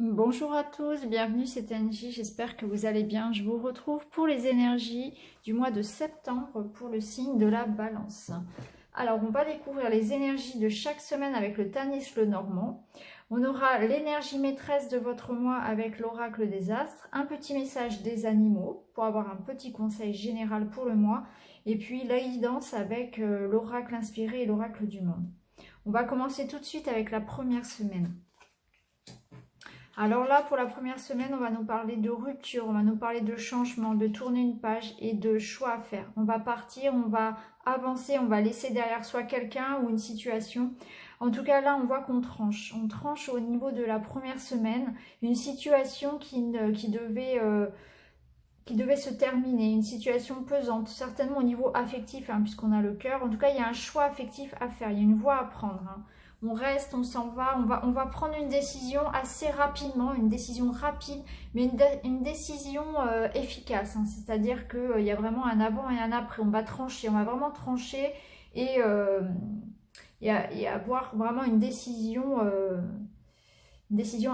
Bonjour à tous, bienvenue, c'est Angie, j'espère que vous allez bien. Je vous retrouve pour les énergies du mois de septembre pour le signe de la Balance. Alors, on va découvrir les énergies de chaque semaine avec le Tanis le Normand. On aura l'énergie maîtresse de votre mois avec l'oracle des astres, un petit message des animaux pour avoir un petit conseil général pour le mois, et puis la guidance avec l'oracle inspiré et l'oracle du monde. On va commencer tout de suite avec la première semaine. Alors là, pour la première semaine, on va nous parler de rupture, on va nous parler de changement, de tourner une page et de choix à faire. On va partir, on va avancer, on va laisser derrière soi quelqu'un ou une situation. En tout cas, là, on voit qu'on tranche. On tranche au niveau de la première semaine une situation qui devait se terminer, une situation pesante, certainement au niveau affectif, puisqu'on a le cœur. En tout cas, il y a un choix affectif à faire, il y a une voie à prendre. On reste, on s'en va, on va prendre une décision assez rapidement, une décision rapide, mais une décision efficace. C'est-à-dire qu'il y a vraiment un avant et un après. On va trancher, on va vraiment trancher et, et avoir vraiment une décision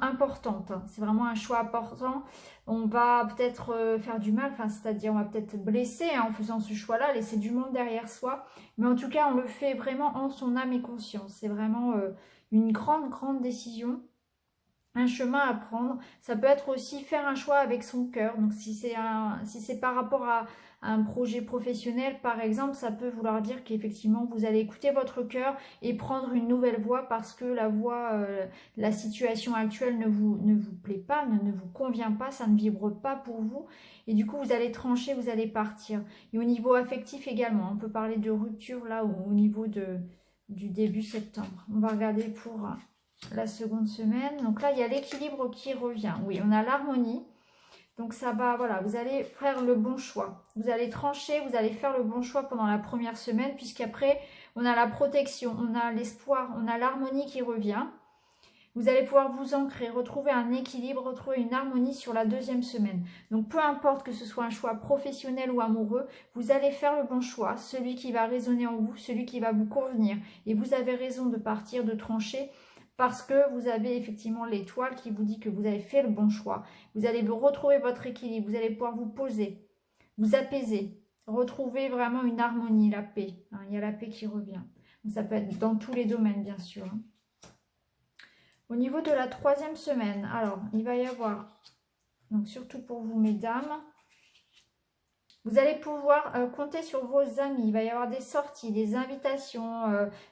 importante. C'est vraiment un choix important. On va peut-être faire du mal, c'est-à-dire on va peut-être blesser en faisant ce choix-là, laisser du monde derrière soi. Mais en tout cas, on le fait vraiment en son âme et conscience. C'est vraiment une grande décision, un chemin à prendre. Ça peut être aussi faire un choix avec son cœur. Donc si c'est par rapport à un projet professionnel par exemple, ça peut vouloir dire qu'effectivement vous allez écouter votre cœur et prendre une nouvelle voie parce que la situation actuelle ne vous plaît pas, ne vous convient pas, ça ne vibre pas pour vous et du coup vous allez trancher, vous allez partir. Et au niveau affectif également, on peut parler de rupture là au niveau du début septembre. On va regarder pour la seconde semaine. Donc là, il y a l'équilibre qui revient. Oui, on a l'harmonie. Donc ça va, voilà, vous allez faire le bon choix. Vous allez trancher, vous allez faire le bon choix pendant la première semaine, puisqu'après, on a la protection, on a l'espoir, on a l'harmonie qui revient. Vous allez pouvoir vous ancrer, retrouver un équilibre, retrouver une harmonie sur la deuxième semaine. Donc peu importe que ce soit un choix professionnel ou amoureux, vous allez faire le bon choix, celui qui va résonner en vous, celui qui va vous convenir. Et vous avez raison de partir, de trancher, parce que vous avez effectivement l'étoile qui vous dit que vous avez fait le bon choix. Vous allez retrouver votre équilibre, vous allez pouvoir vous poser, vous apaiser, retrouver vraiment une harmonie, la paix. Il y a la paix qui revient. Ça peut être dans tous les domaines, bien sûr. Au niveau de la troisième semaine, alors il va y avoir, donc surtout pour vous mesdames, vous allez pouvoir compter sur vos amis. Il va y avoir des sorties, des invitations,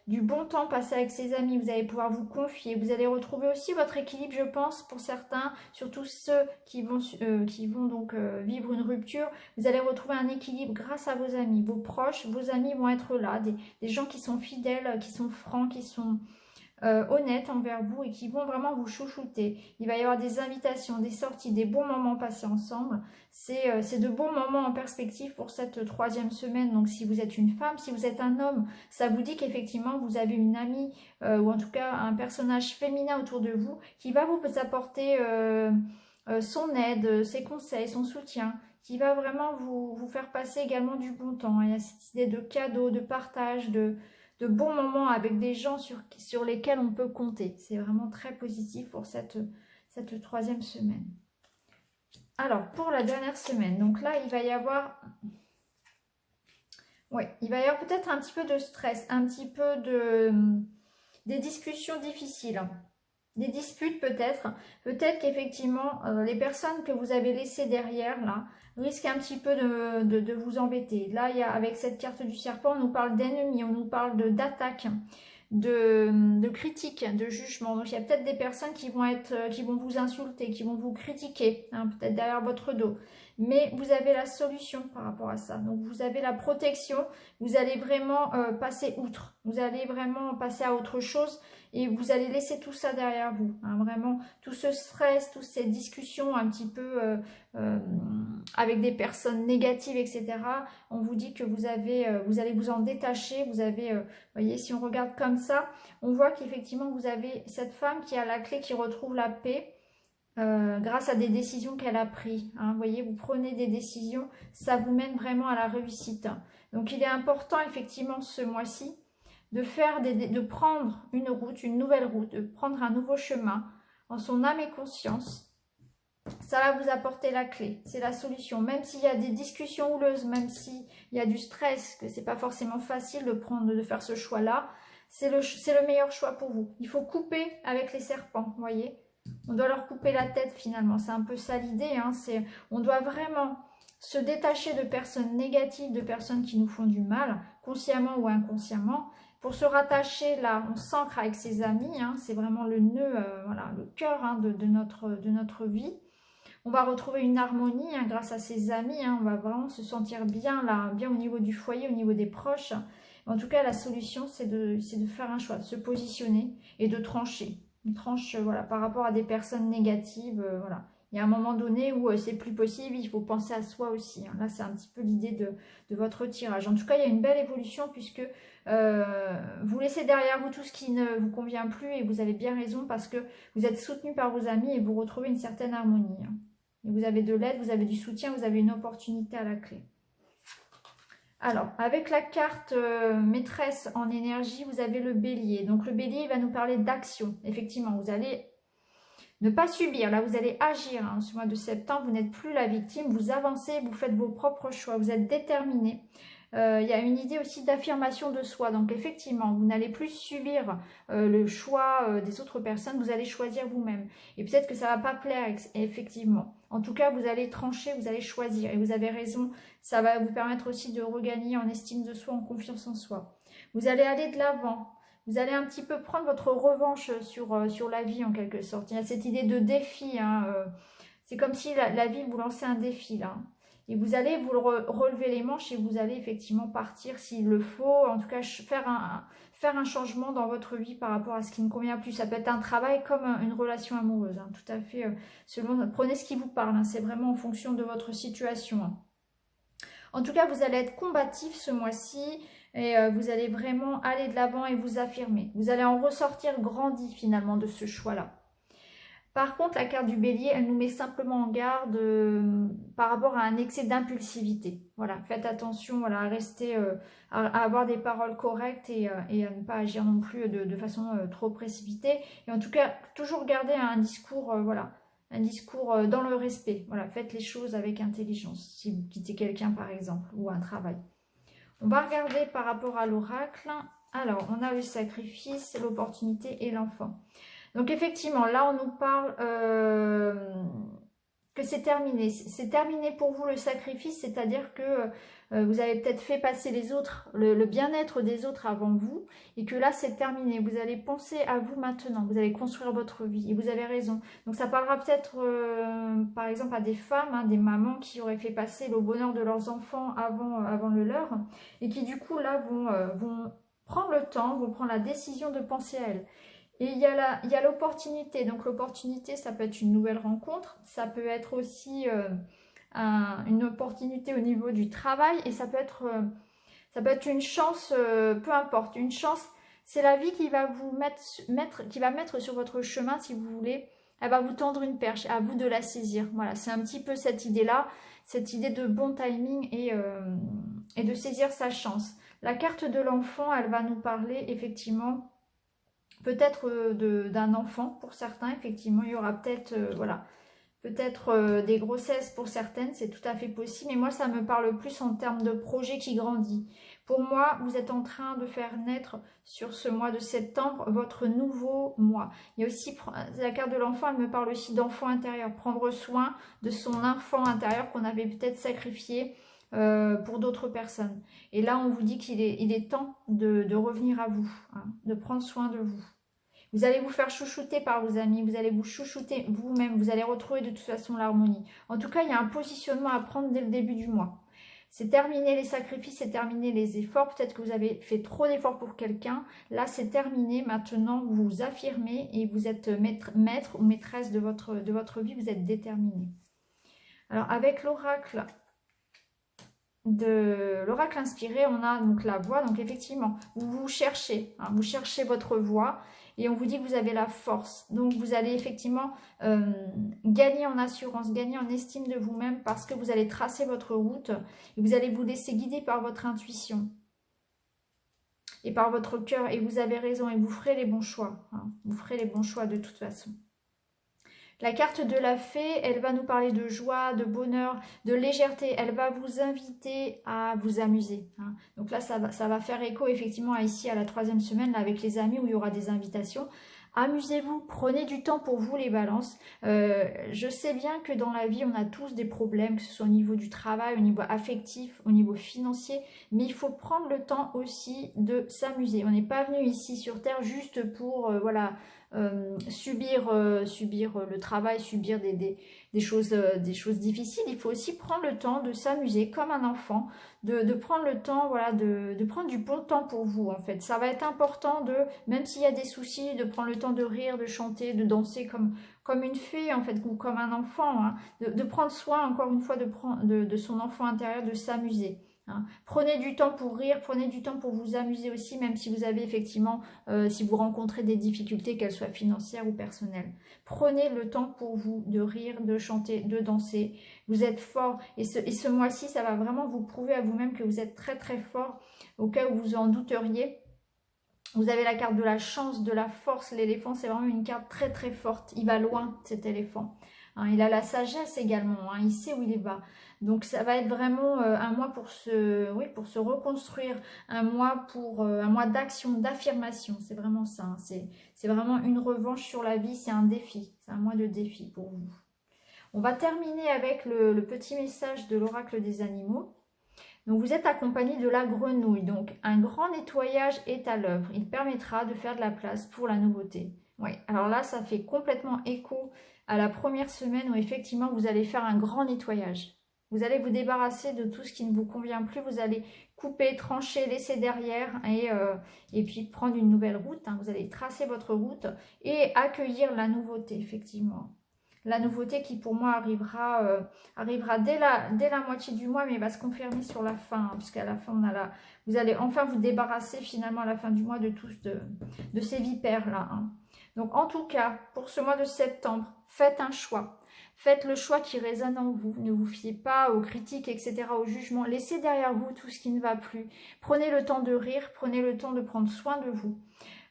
du bon temps passé avec ses amis. Vous allez pouvoir vous confier. Vous allez retrouver aussi votre équilibre, je pense, pour certains, surtout ceux qui vont donc vivre une rupture. Vous allez retrouver un équilibre grâce à vos amis. Vos proches, vos amis vont être là. Des gens qui sont fidèles, qui sont francs, qui sont honnêtes envers vous et qui vont vraiment vous chouchouter. Il va y avoir des invitations, des sorties, des bons moments passés ensemble. C'est de bons moments en perspective pour cette troisième semaine. Donc si vous êtes une femme, si vous êtes un homme, ça vous dit qu'effectivement vous avez une amie ou en tout cas un personnage féminin autour de vous qui va vous apporter son aide, ses conseils, son soutien, qui va vraiment vous faire passer également du bon temps. Il y a cette idée de cadeau, de partage, de bons moments avec des gens sur lesquels on peut compter. C'est vraiment très positif pour cette troisième semaine. Alors, pour la dernière semaine, donc là, il va y avoir... Oui, il va y avoir peut-être un petit peu de stress, un petit peu des discussions difficiles. Des disputes peut-être. Peut-être qu'effectivement, les personnes que vous avez laissées derrière, là, risquent un petit peu de vous embêter. Là, avec cette carte du serpent, on nous parle d'ennemis, on nous parle d'attaques, de critiques, de jugements. Donc, il y a peut-être des personnes qui vont vous insulter, qui vont vous critiquer, peut-être derrière votre dos. Mais vous avez la solution par rapport à ça. Donc, vous avez la protection. Vous allez vraiment passer outre. Vous allez vraiment passer à autre chose. Et vous allez laisser tout ça derrière vous, vraiment tout ce stress, toutes ces discussions un petit peu avec des personnes négatives, etc. On vous dit que vous allez vous en détacher, vous voyez, si on regarde comme ça, on voit qu'effectivement vous avez cette femme qui a la clé, qui retrouve la paix, grâce à des décisions qu'elle a prises. Vous voyez, vous prenez des décisions, ça vous mène vraiment à la réussite. Donc il est important effectivement ce mois-ci de prendre une route, une nouvelle route, de prendre un nouveau chemin, en son âme et conscience. Ça va vous apporter la clé, c'est la solution. Même s'il y a des discussions houleuses, même s'il y a du stress, que c'est pas forcément facile de faire ce choix-là, c'est le meilleur choix pour vous. Il faut couper avec les serpents, vous voyez. On doit leur couper la tête finalement. C'est un peu ça l'idée. Hein. On doit vraiment se détacher de personnes négatives, de personnes qui nous font du mal, consciemment ou inconsciemment. Pour se rattacher là, on s'ancre avec ses amis. Hein. C'est vraiment le nœud, voilà, le cœur hein, de notre vie. On va retrouver une harmonie hein, grâce à ses amis. Hein. On va vraiment se sentir bien là, bien au niveau du foyer, au niveau des proches. En tout cas, la solution, c'est de faire un choix, de se positionner et de trancher. Une tranche voilà, par rapport à des personnes négatives. Voilà. Il y a un moment donné où c'est plus possible, il faut penser à soi aussi. Hein. Là, c'est un petit peu l'idée de votre tirage. En tout cas, il y a une belle évolution puisque vous laissez derrière vous tout ce qui ne vous convient plus et vous avez bien raison parce que vous êtes soutenu par vos amis et vous retrouvez une certaine harmonie. Hein. Et vous avez de l'aide, vous avez du soutien, vous avez une opportunité à la clé. Alors, avec la carte maîtresse en énergie, vous avez le bélier. Donc, le bélier, il va nous parler d'action. Effectivement, vous allez ne pas subir. Là, vous allez agir. Hein. Ce mois de septembre, vous n'êtes plus la victime. Vous avancez, vous faites vos propres choix. Vous êtes déterminé. Il y a une idée aussi d'affirmation de soi. Donc, effectivement, vous n'allez plus subir le choix des autres personnes. Vous allez choisir vous-même. Et peut-être que ça ne va pas plaire, effectivement. En tout cas, vous allez trancher, vous allez choisir. Et vous avez raison, ça va vous permettre aussi de regagner en estime de soi, en confiance en soi. Vous allez aller de l'avant. Vous allez un petit peu prendre votre revanche sur la vie, en quelque sorte. Il y a cette idée de défi. Hein, c'est comme si la vie vous lançait un défi, là. Et vous allez vous relever les manches et vous allez effectivement partir s'il le faut. En tout cas, faire un changement dans votre vie par rapport à ce qui ne convient plus. Ça peut être un travail comme une relation amoureuse. Hein, tout à fait. Prenez ce qui vous parle. Hein, c'est vraiment en fonction de votre situation. Hein. En tout cas, vous allez être combatif ce mois-ci. Et vous allez vraiment aller de l'avant et vous affirmer. Vous allez en ressortir grandi finalement de ce choix-là. Par contre, la carte du bélier, elle nous met simplement en garde par rapport à un excès d'impulsivité. Voilà, faites attention voilà, à rester, à avoir des paroles correctes et à ne pas agir non plus de façon trop précipitée. Et en tout cas, toujours garder un discours, voilà, un discours dans le respect. Voilà, faites les choses avec intelligence, si vous quittez quelqu'un par exemple, ou un travail. On va regarder par rapport à l'oracle. Alors, on a le sacrifice, l'opportunité et l'enfant. Donc effectivement, là on nous parle que c'est terminé. C'est terminé pour vous le sacrifice, c'est-à-dire que vous avez peut-être fait passer les autres, le bien-être des autres avant vous, et que là c'est terminé. Vous allez penser à vous maintenant, vous allez construire votre vie, et vous avez raison. Donc ça parlera peut-être par exemple à des femmes, hein, des mamans qui auraient fait passer le bonheur de leurs enfants avant le leur, et qui du coup là vont prendre le temps, vont prendre la décision de penser à elles. Et il y a l'opportunité. Donc l'opportunité, ça peut être une nouvelle rencontre, ça peut être aussi une opportunité au niveau du travail et ça peut être une chance, peu importe, une chance. C'est la vie qui va vous mettre sur votre chemin si vous voulez. Elle va vous tendre une perche, à vous de la saisir. Voilà, c'est un petit peu cette idée-là, cette idée de bon timing et de saisir sa chance. La carte de l'enfant, elle va nous parler effectivement peut-être d'un enfant pour certains, effectivement, il y aura peut-être voilà, peut-être des grossesses pour certaines, c'est tout à fait possible, mais moi ça me parle plus en termes de projet qui grandit. Pour moi, vous êtes en train de faire naître sur ce mois de septembre votre nouveau mois. Il y a aussi la carte de l'enfant, elle me parle aussi d'enfant intérieur, prendre soin de son enfant intérieur qu'on avait peut-être sacrifié pour d'autres personnes. Et là, on vous dit qu'il est temps de revenir à vous, hein, de prendre soin de vous. Vous allez vous faire chouchouter par vos amis, vous allez vous chouchouter vous-même, vous allez retrouver de toute façon l'harmonie. En tout cas, il y a un positionnement à prendre dès le début du mois. C'est terminer les sacrifices, c'est terminer les efforts. Peut-être que vous avez fait trop d'efforts pour quelqu'un. Là, c'est terminé. Maintenant, vous vous affirmez et vous êtes maître ou maîtresse de votre vie. Vous êtes déterminé. Alors, avec l'oracle inspiré, on a donc la voix. Donc, effectivement, vous cherchez. Hein, vous cherchez votre voix. Et on vous dit que vous avez la force. Donc, vous allez effectivement gagner en assurance, gagner en estime de vous-même parce que vous allez tracer votre route et vous allez vous laisser guider par votre intuition et par votre cœur. Et vous avez raison et vous ferez les bons choix. Hein. Vous ferez les bons choix de toute façon. La carte de la fée, elle va nous parler de joie, de bonheur, de légèreté. Elle va vous inviter à vous amuser. Hein. Donc là, ça va faire écho effectivement à ici à la 3e semaine là, avec les amis où il y aura des invitations. Amusez-vous, prenez du temps pour vous les balances. Je sais bien que dans la vie, on a tous des problèmes, que ce soit au niveau du travail, au niveau affectif, au niveau financier, mais il faut prendre le temps aussi de s'amuser. On n'est pas venu ici sur Terre juste pour voilà, subir le travail, subir des choses difficiles. Il faut aussi prendre le temps de s'amuser comme un enfant, de prendre le temps, voilà, de prendre du bon temps pour vous en fait. Ça va être important de, même s'il y a des soucis, de prendre le temps de rire, de chanter, de danser comme une fée en fait, ou comme un enfant, hein, de prendre soin encore une fois de son enfant intérieur, de s'amuser. Hein. Prenez du temps pour rire, prenez du temps pour vous amuser aussi, même si vous avez effectivement, si vous rencontrez des difficultés, qu'elles soient financières ou personnelles. Prenez le temps pour vous de rire, de chanter, de danser. Vous êtes fort et ce mois-ci, ça va vraiment vous prouver à vous-même que vous êtes très très fort au cas où vous en douteriez. Vous avez la carte de la chance, de la force. L'éléphant, c'est vraiment une carte très très forte. Il va loin, cet éléphant. Hein, il a la sagesse également. Hein, il sait où il va. Donc ça va être vraiment un mois pour pour se reconstruire. Un mois d'action, d'affirmation. C'est vraiment ça. Hein, c'est vraiment une revanche sur la vie. C'est un défi. C'est un mois de défi pour vous. On va terminer avec le petit message de l'oracle des animaux. Donc vous êtes accompagné de la grenouille, donc un grand nettoyage est à l'œuvre. Il permettra de faire de la place pour la nouveauté. Oui, alors là ça fait complètement écho à la première semaine où effectivement vous allez faire un grand nettoyage. Vous allez vous débarrasser de tout ce qui ne vous convient plus, vous allez couper, trancher, laisser derrière et puis prendre une nouvelle route. Hein. Vous allez tracer votre route et accueillir la nouveauté effectivement. La nouveauté qui pour moi arrivera dès la moitié du mois, mais va se confirmer sur la fin, hein, puisqu'à la fin, vous allez enfin vous débarrasser finalement à la fin du mois de tous de ces vipères-là. Hein. Donc en tout cas, pour ce mois de septembre, faites un choix. Faites le choix qui résonne en vous. Ne vous fiez pas aux critiques, etc., aux jugements. Laissez derrière vous tout ce qui ne va plus. Prenez le temps de rire, prenez le temps de prendre soin de vous.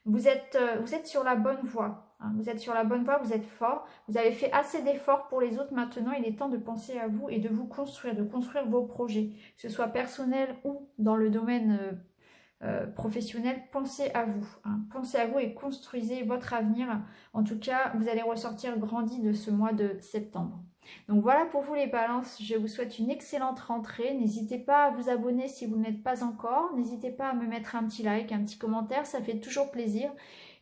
Vous êtes sur la bonne voie. Hein, vous êtes sur la bonne voie, vous êtes fort. Vous avez fait assez d'efforts pour les autres. Maintenant, il est temps de penser à vous et de vous construire, de construire vos projets. Que ce soit personnel ou dans le domaine professionnel, pensez à vous. Hein, pensez à vous et construisez votre avenir. En tout cas, vous allez ressortir grandi de ce mois de septembre. Donc voilà pour vous les balances, je vous souhaite une excellente rentrée. N'hésitez pas à vous abonner si vous ne l'êtes pas encore. N'hésitez pas à me mettre un petit like, un petit commentaire, ça fait toujours plaisir.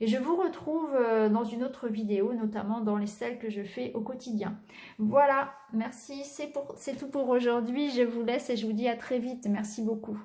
Et je vous retrouve dans une autre vidéo, notamment dans celles que je fais au quotidien. Voilà, merci, c'est tout pour aujourd'hui. Je vous laisse et je vous dis à très vite. Merci beaucoup.